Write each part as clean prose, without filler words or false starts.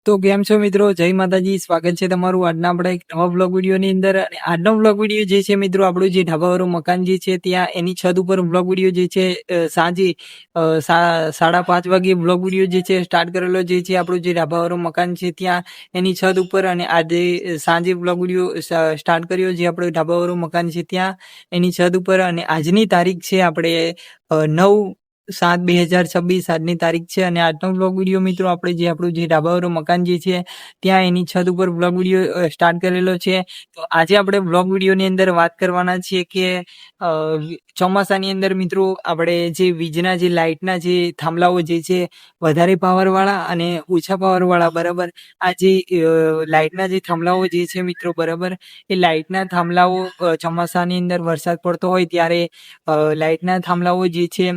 તો કેમ છો મિત્રો? જય માતાજી. સ્વાગત છે તમારું આજના આપણા એક નવા બ્લોગ વિડીયોની અંદર. અને આજનો બ્લોગ વિડીયો જે છે મિત્રો, આપણું જે ઢાબાવાળું મકાન જે છે ત્યાં એની છત ઉપર બ્લોગ વિડીયો જે છે સાંજે 5:30 વાગે બ્લોગ વિડીયો જે છે સ્ટાર્ટ કરેલો જે છે. આપણું જે ઢાબાવાળું મકાન છે ત્યાં એની છત ઉપર, અને આજે સાંજે બ્લોગ વિડીયો સ્ટાર્ટ કર્યો જે આપણું ઢાબાવાળું મકાન છે ત્યાં એની છત ઉપર. અને આજની તારીખ છે આપણે 9/7/2026 આજની તારીખ છે. અને આજનો બ્લોગ વિડીયો મિત્રો આપણે જે આપણું જે ઢાબાવાળું મકાન જે છે ત્યાં એની છત ઉપર બ્લોગ વિડીયો સ્ટાર્ટ કરેલો છે. તો આજે આપણે બ્લોગ વિડીયોની અંદર વાત કરવાના છીએ કે ચોમાસાની અંદર મિત્રો આપણે જે વીજના જે લાઇટના જે થાંભલાઓ જે છે વધારે પાવરવાળા અને ઓછા પાવરવાળા, બરાબર, આ જે લાઇટના જે થાંભલાઓ જે છે મિત્રો, બરાબર, એ લાઇટના થાંભલાઓ ચોમાસાની અંદર વરસાદ પડતો હોય ત્યારે લાઇટના થાંભલાઓ જે છે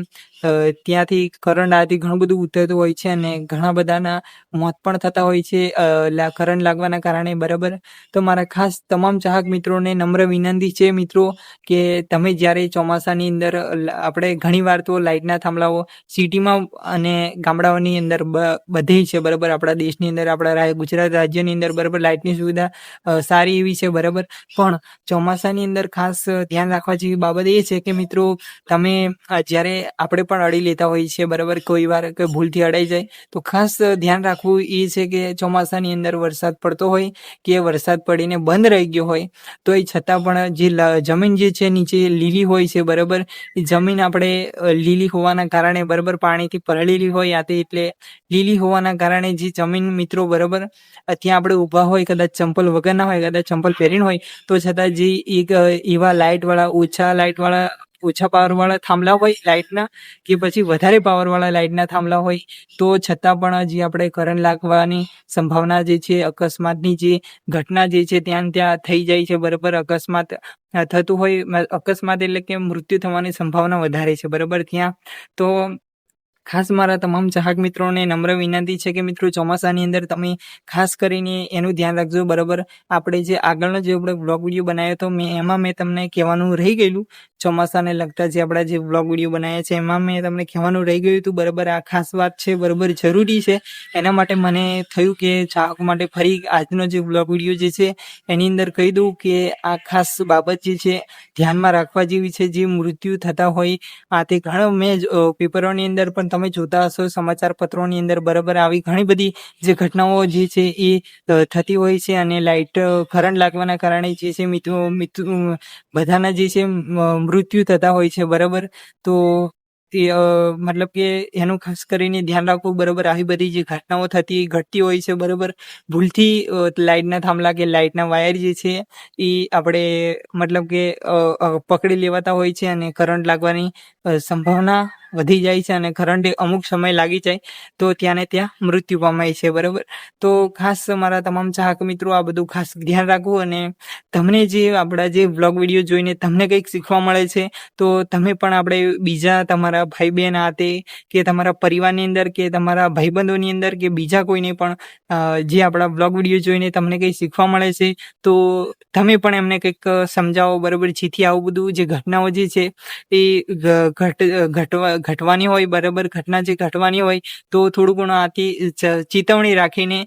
ત્યાંથી કરંટ આથી ઘણું બધું ઉતરતું હોય છે અને ઘણા બધાના મોત પણ થતા હોય છે કરંટ લાગવાના કારણે, બરાબર. તો મારા ખાસ તમામ ચાહક મિત્રોને નમ્ર વિનંતી છે મિત્રો કે તમે જ્યારે ચોમાસાની અંદર આપણે ઘણીવાર તો લાઇટના થાંભલાઓ સિટીમાં અને ગામડાઓની અંદર બધે છે, બરાબર, આપણા દેશની અંદર, આપણા ગુજરાત રાજ્યની અંદર, બરાબર, લાઇટની સુવિધા સારી એવી છે, બરાબર. પણ ચોમાસાની અંદર ખાસ ધ્યાન રાખવા જેવી બાબત એ છે કે મિત્રો તમે જ્યારે આપણે પણ અડી લેતા હોઈએ છીએ, બરાબર, કોઈ વાર કોઈ ભૂલથી અડાઈ જાય તો ખાસ ધ્યાન રાખવું એ છે કે ચોમાસાની અંદર વરસાદ પડતો હોય કે વરસાદ પડીને બંધ રહી ગયો હોય તો એ છતાં પણ જે જમીન જે છે નીચે લીલી હોય છે, બરાબર, એ જમીન આપણે લીલી હોવાના કારણે, બરાબર, પાણીથી ભરેલી હોય આથી, એટલે લીલી હોવાના કારણે જે જમીન મિત્રો, બરાબર, ત્યાં આપણે ઊભા હોય, કદાચ ચંપલ વગર ના હોય, કદાચ ચંપલ પહેરીને હોય તો છતાં જે એક એવા લાઇટવાળા ઓછા પાવરવાળા થાંભલા હોય લાઇટના, કે પછી વધારે પાવરવાળા લાઇટના થાંભલા હોય તો છતાં પણ જે આપણે કરંટ લાગવાની સંભાવના જે છે, અકસ્માતની જે ઘટના જે છે ત્યાં થઈ જાય છે, બરાબર. અકસ્માત થતું હોય, અકસ્માત એટલે કે મૃત્યુ થવાની સંભાવના વધારે છે, બરાબર, ત્યાં. તો ખાસ મારા તમામ ચાહક મિત્રોને નમ્ર વિનંતી છે કે મિત્રો ચોમાસાની અંદર તમે ખાસ કરીને એનું ધ્યાન રાખજો, બરાબર. આપણે જે આગળનો જે આપણે બ્લોગ વિડીયો બનાવ્યો હતો એમાં મેં તમને કહેવાનું રહી ગયેલું, ચોમાસાને લગતા જે આપણા જે બ્લોગ વિડીયો બનાવ્યા છે એમાં મેં તમને કહેવાનું રહી ગયું હતું, બરાબર. આ ખાસ વાત છે, બરાબર, જરૂરી છે. એના માટે મને થયું કે ચાહક માટે ફરી આજનો જે બ્લોગ વિડીયો જે છે એની અંદર કહી દઉં કે આ ખાસ બાબત જે છે ધ્યાનમાં રાખવા જેવી છે. જે મૃત્યુ થતા હોય આ તે ઘણા મેં પેપરોની અંદર પણ તમે જોતા હશો, સમાચાર પત્રોની અંદર, બરાબર, આવી ઘણી બધી જે ઘટનાઓ જે છે એ થતી હોય છે. અને લાઇટ કરંટ લાગવાના કારણે જે છે મિત્રો બધાના જે છે મૃત્યુ થતા હોય છે, બરાબર. તો મતલબ કે એનું ખાસ કરીને ધ્યાન રાખવું, બરાબર. આવી બધી જે ઘટનાઓ ઘટતી હોય છે, બરાબર, ભૂલથી લાઇટના થાંભલા કે લાઇટના વાયર જે છે એ આપણે મતલબ કે પકડી લેવાતા હોય છે અને કરંટ લાગવાની સંભાવના વધી જાય છે અને કરંટ અમુક સમય લાગી જાય તો ત્યાં ને ત્યાં મૃત્યુ પામાય છે, બરાબર. તો ખાસ મારા તમામ ચાહક મિત્રો આ બધું ખાસ ધ્યાન રાખવું. અને તમને જે આપણા જે બ્લોગ વિડીયો જોઈને તમને કંઈક શીખવા મળે છે તો તમે પણ આપણે બીજા તમારા ભાઈ બહેન હાથે કે તમારા પરિવારની અંદર કે તમારા ભાઈબંધોની અંદર કે બીજા કોઈને પણ જે આપણા બ્લોગ વિડીયો જોઈને તમને કંઈ શીખવા મળે છે તો તમે પણ એમને કંઈક સમજાવો, બરાબર, જેથી આવું બધું જે ઘટનાઓ જે છે એ ઘટવાની હોય, બરાબર, ઘટના જે ઘટવાની હોય તો થોડું ઘણું આથી ચેતવણી રાખીને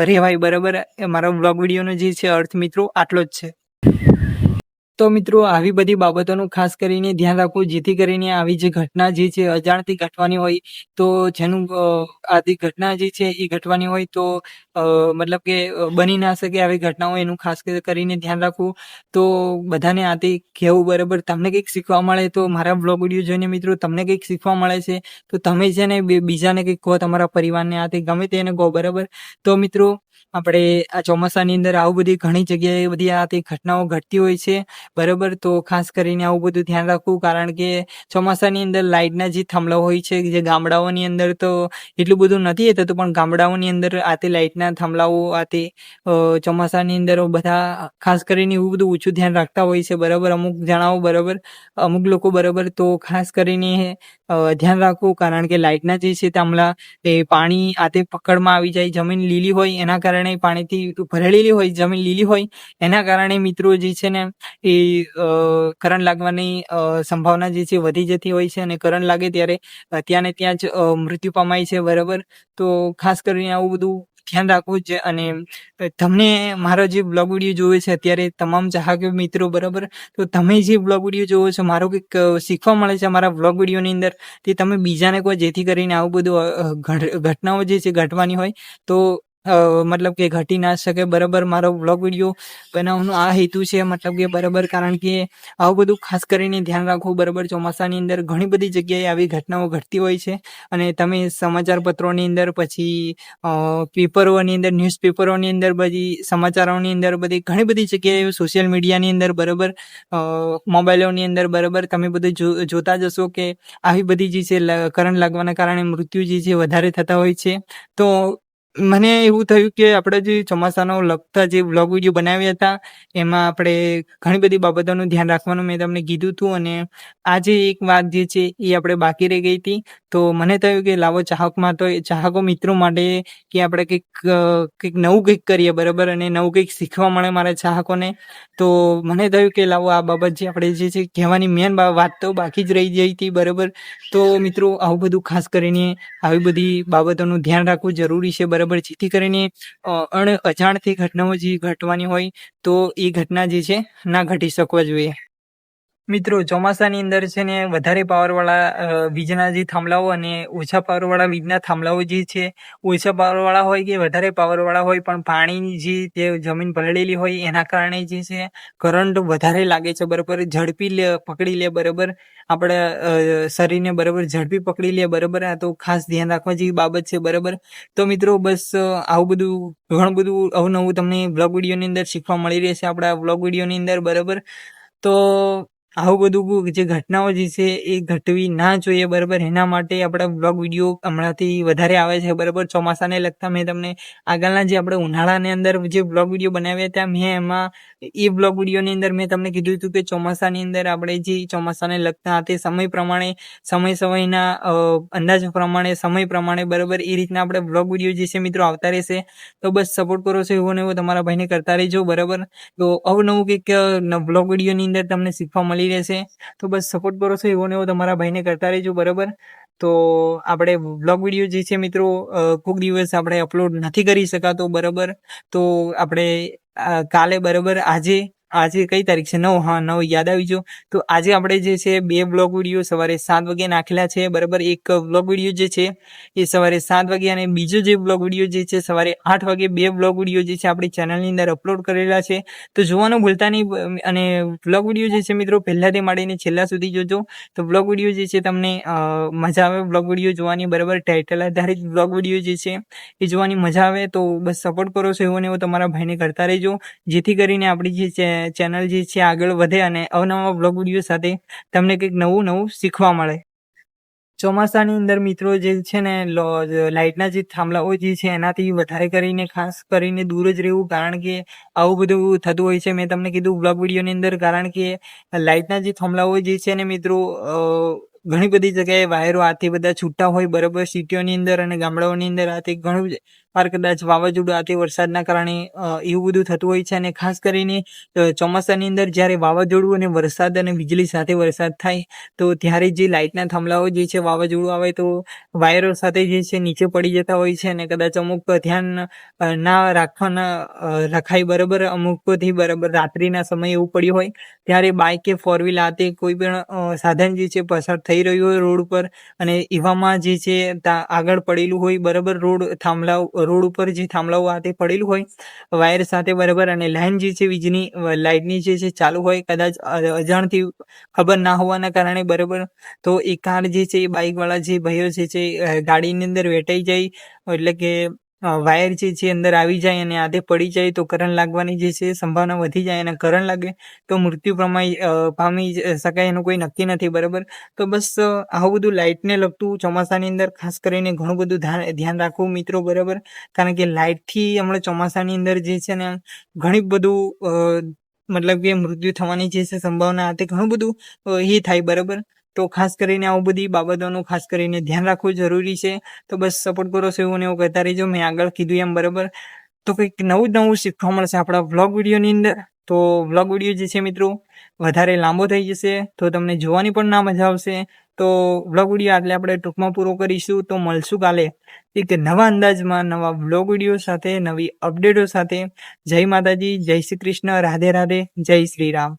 રહેવાય, બરાબર. મારો બ્લોગ વિડીયોનો જે છે અર્થ મિત્રો આટલો જ છે. તો મિત્રો આવી બધી બાબતોનું ખાસ કરીને ધ્યાન રાખવું જેથી કરીને આવી જે ઘટના જે છે અજાણથી ઘટવાની હોય તો જેનું આથી ઘટના જે છે એ ઘટવાની હોય તો મતલબ કે બની ના શકે આવી ઘટનાઓ, એનું ખાસ કરીને ધ્યાન રાખવું. તો બધાને આથી કહેવું, બરાબર, તમને કંઈક શીખવા મળે તો મારા બ્લોગ વિડીયો જોઈને મિત્રો તમને કંઈક શીખવા મળે છે તો તમે છે ને બીજાને કંઈક કહો, તમારા પરિવારને આથી ગમે તેને કહો, બરાબર. તો મિત્રો આપણે આ ચોમાસાની અંદર આવું બધી ઘણી જગ્યાએ બધી આ તે ઘટનાઓ ઘટતી હોય છે, બરાબર. તો ખાસ કરીને આવું બધું ધ્યાન રાખવું, કારણ કે ચોમાસાની અંદર લાઇટના જે થાંભલા હોય છે જે ગામડાઓની અંદર તો એટલું બધું નથી થતું, પણ ગામડાઓની અંદર આ તે લાઇટના થાંભલાઓ આ તે ચોમાસાની અંદર બધા ખાસ કરીને એવું બધું ઓછું ધ્યાન રાખતા હોય છે, બરાબર, અમુક જણાવો, બરાબર, અમુક લોકો, બરાબર. તો ખાસ કરીને ધ્યાન રાખવું, કારણ કે લાઇટના જે છે થાંભલા એ પાણી આ તે પકડમાં આવી જાય, જમીન લીલી હોય એના કારણે, પાણીથી ભરેલી હોય, જમીન લીલી હોય એના કારણે મિત્રો જે છે ને એ કરંટ લાગવાની સંભાવના જે છે વધી જતી હોય છે અને કરંટ લાગે ત્યારે ત્યાં ને ત્યાં જ મૃત્યુ પામાય છે, બરાબર. તો ખાસ કરીને આવું બધું ધ્યાન રાખવું છે. અને તમને મારો જે બ્લોગ વિડીયો જોવે છે અત્યારે તમામ ચાહક મિત્રો, બરાબર, તો તમે જે બ્લોગ વિડીયો જોવો છો, મારો કંઈક શીખવા મળે છે મારા બ્લોગ વિડીયોની અંદર, તે તમે બીજાને કહો, જેથી કરીને આવું બધું ઘટનાઓ જે છે ઘટવાની હોય તો મતલબ કે ઘટી ના શકે, બરાબર. મારો બ્લોગ વિડીયો બનાવવાનો આ હેતુ છે, મતલબ કે બરાબર, કારણ કે આવું બધું ખાસ કરીને ધ્યાન રાખવું, બરાબર. ચોમાસાની અંદર ઘણી બધી જગ્યાએ આવી ઘટનાઓ ઘટતી હોય છે, અને તમે સમાચાર પત્રોની અંદર, પછી પેપરોની અંદર, ન્યૂઝપેપરોની અંદર, બધી સમાચારોની અંદર, બધી ઘણી બધી જગ્યાએ, સોશિયલ મીડિયાની અંદર, બરાબર, મોબાઈલોની અંદર, બરાબર, તમે બધું જોતા જશો કે આવી બધી જે છે કરંટ લાગવાના કારણે મૃત્યુ જે છે વધારે થતા હોય છે. તો મને એવું થયું કે આપણે જે ચોમાસાનો લગતા જે બ્લોગ વિડીયો બનાવ્યા હતા, એમાં આપણે ઘણી બધી બાબતોનું ધ્યાન રાખવાનું મેં તમને કીધું હતું, અને આ જે એક વાત જે છે એ આપણે બાકી રહી ગઈ હતી. તો મને થયું કે લાવો ચાહકો મિત્રો માટે કે આપણે કંઈક નવું કંઈક કરીએ, બરાબર, અને નવું કંઈક શીખવા મળે મારા ચાહકોને. તો મને થયું કે લાવો આ બાબત જે આપણે જે છે કહેવાની મેન વાત તો બાકી જ રહી ગઈ હતી, બરાબર. તો મિત્રો, આવું બધું ખાસ કરીને આવી બધી બાબતોનું ધ્યાન રાખવું જરૂરી છે, બરાબર, જેથી કરીને અજાણથી ઘટનાઓ જે ઘટવાની હોય તો એ ઘટના જે છે ના ઘટી શકવા જોઈએ. મિત્રો, ચોમાસાની અંદર છે ને વધારે પાવરવાળા વીજના જે થાંભલાઓ અને ઓછા પાવરવાળા વીજના થાંભલાઓ જે છે, ઓછા પાવરવાળા હોય કે વધારે પાવરવાળા હોય, પણ પાણીની જે જમીન પલળેલી હોય એના કારણે જે છે કરંટ વધારે લાગે છે, બરાબર, ઝડપી પકડી લે, બરાબર, આપણા શરીરને, બરાબર, ઝડપી પકડી લે, બરાબર. આ તો ખાસ ધ્યાન રાખવા જેવી બાબત છે, બરાબર. તો મિત્રો, બસ આવું બધું ઘણું બધું અવનવું તમને બ્લોગ વિડીયોની અંદર શીખવા મળી રહેશે આપણા બ્લોગ વિડીયોની અંદર, બરાબર. તો આવું બધું જે ઘટનાઓ જે છે એ ઘટવી ના જોઈએ, બરાબર. એના માટે આપણા બ્લોગ વિડીયો હમણાંથી વધારે આવે છે, બરાબર. ચોમાસાને લગતા મેં તમને આગળના જે આપણે ઉનાળાની અંદર જે બ્લોગ વિડીયો બનાવ્યા હતા, મેં એમાં એ બ્લોગ વિડીયોની અંદર મેં તમને કીધું હતું કે ચોમાસાની અંદર આપણે જે ચોમાસાને લગતા તે સમય પ્રમાણે, સમયના અંદાજ પ્રમાણે, સમય પ્રમાણે, બરાબર, એ રીતના આપણે બ્લોગ વિડીયો જે છે મિત્રો આવતા રહેશે. તો બસ સપોર્ટ કરો છો એવો ને એવો તમારા ભાઈને કરતા રહેજો, બરાબર. તો અવનવું કંઈક બ્લોગ વિડીયોની અંદર તમને શીખવા મળી રહેશે. તો બસ સપોર્ટ કરો છો એવો ને એવો તમારા ભાઈને કરતા રહેજો, બરાબર. તો આપણે બ્લોગ વિડીયો જે છે મિત્રો કોઈક દિવસ આપણે અપલોડ નથી કરી શકાતો, બરાબર. તો આપણે કાલે, બરાબર, આજે કઈ તારીખ છે? 9. હા, 9 યાદ આવી ગયો. તો આજે આપણે જે છે 2 બ્લોગ વિડીયો સવારે 7 વાગે નાખેલા છે, બરાબર. એક બ્લોગ વિડીયો જે છે એ સવારે 7 વાગે, અને બીજો જે બ્લોગ વિડીયો જે છે સવારે 8 વાગે, 2 બ્લોગ વિડીયો જે છે આપણી ચેનલની અંદર અપલોડ કરેલા છે. તો જોવાનું ભૂલતા નહીં, અને બ્લોગ વિડીયો જે છે મિત્રો પહેલાથી માંડીને છેલ્લા સુધી જોજો. તો બ્લોગ વિડીયો જે છે તમને મજા આવે બ્લોગ વિડીયો જોવાની, બરાબર. ટાઇટલ આધારિત બ્લોગ વિડીયો જે છે એ જોવાની મજા આવે. તો બસ સપોર્ટ કરો છો એવો ને એવો તમારા ભાઈને કરતા રહેજો, જેથી કરીને આપણી જે ચેનલ જે છે આગળ વધે અને અવનવા બ્લોગ વિડીયો સાથે તમને કંઈક નવું શીખવા મળે. ચોમાસાની અંદર મિત્રો જે છે ને લાઇટના જે થાંભલાઓ જે છે એનાથી વધારે કરીને ખાસ કરીને દૂર જ રહેવું, કારણ કે આવું બધું થતું હોય છે. મેં તમને કીધું બ્લોગ વિડીયોની અંદર, કારણ કે લાઇટના જે થાંભલાઓ જે છે ને મિત્રો ઘણી બધી જગ્યાએ વાયરો આથી બધા છૂટા હોય, બરાબર, સિટીઓની અંદર અને ગામડાઓની અંદર આથી ઘણું વાર કદાચ વાવાઝોડું આથી વરસાદના કારણે એવું બધું થતું હોય છે. અને ખાસ કરીને ચોમાસાની અંદર જ્યારે વાવાઝોડું અને વરસાદ અને વીજળી સાથે વરસાદ થાય તો ત્યારે જે લાઇટના થાંભલાઓ જે છે વાવાઝોડું આવે તો વાયરો સાથે જે છે નીચે પડી જતા હોય છે, અને કદાચ અમુક ધ્યાન ના રખાય, બરાબર, અમુકથી, બરાબર, રાત્રિના સમયે એવું પડ્યું હોય ત્યારે બાઇક કે 4 વ્હીલ આતે કોઈ પણ સાધન જે છે પસાર થઈ રહ્યું હોય રોડ ઉપર, અને એવામાં જે છે આગળ પડેલું હોય, બરાબર, રોડ ઉપર જે થાંભલાઓ આતે પડેલું હોય વાયર સાથે, બરાબર, અને લાઈન જે છે લાઇટની જે છે ચાલુ હોય, કદાચ અજાણથી ખબર ના હોવાના કારણે, બરાબર, તો એ કાર જે છે એ બાઇકવાળા જે ભાઈઓ છે ગાડીની અંદર વેટાઈ જાય, એટલે કે વાયર જે છે અંદર આવી જાય અને આતે પડી જાય તો કરંટ લાગવાની જે છે સંભાવના વધી જાય, અને કરંટ લાગે તો મૃત્યુ પામી શકાય એનું કોઈ નક્કી નથી, બરાબર. તો બસ આવું બધું લાઇટને લગતું ચોમાસાની અંદર ખાસ કરીને ઘણું બધું ધ્યાન રાખવું મિત્રો, બરાબર, કારણ કે લાઇટથી હમણાં ચોમાસાની અંદર જે છે ને ઘણી બધું મતલબ કે મૃત્યુ થવાની જે છે સંભાવના તે ઘણું બધું એ થાય, બરાબર. તો ખાસ કરીને આવું બધી બાબતોનું ખાસ કરીને ધ્યાન રાખવું જરૂરી છે. તો બસ સપોર્ટ કરો છો એવું ને એવું કરતા રહેજો, મેં આગળ કીધું એમ, બરાબર. તો કંઈક નવું શીખવા મળશે આપણા વ્લોગ વિડીયોની અંદર. તો વ્લોગ વિડીયો જે છે મિત્રો વધારે લાંબો થઈ જશે તો તમને જોવાની પણ ના મજા આવશે, તો વ્લોગ વિડીયો આટલે આપણે ટૂંકમાં પૂરો કરીશું. તો મળશું કાલે એક નવા અંદાજમાં નવા વ્લોગ વિડીયો સાથે, નવી અપડેટો સાથે. જય માતાજી, જય શ્રી કૃષ્ણ, રાધે રાધે, જય શ્રી રામ.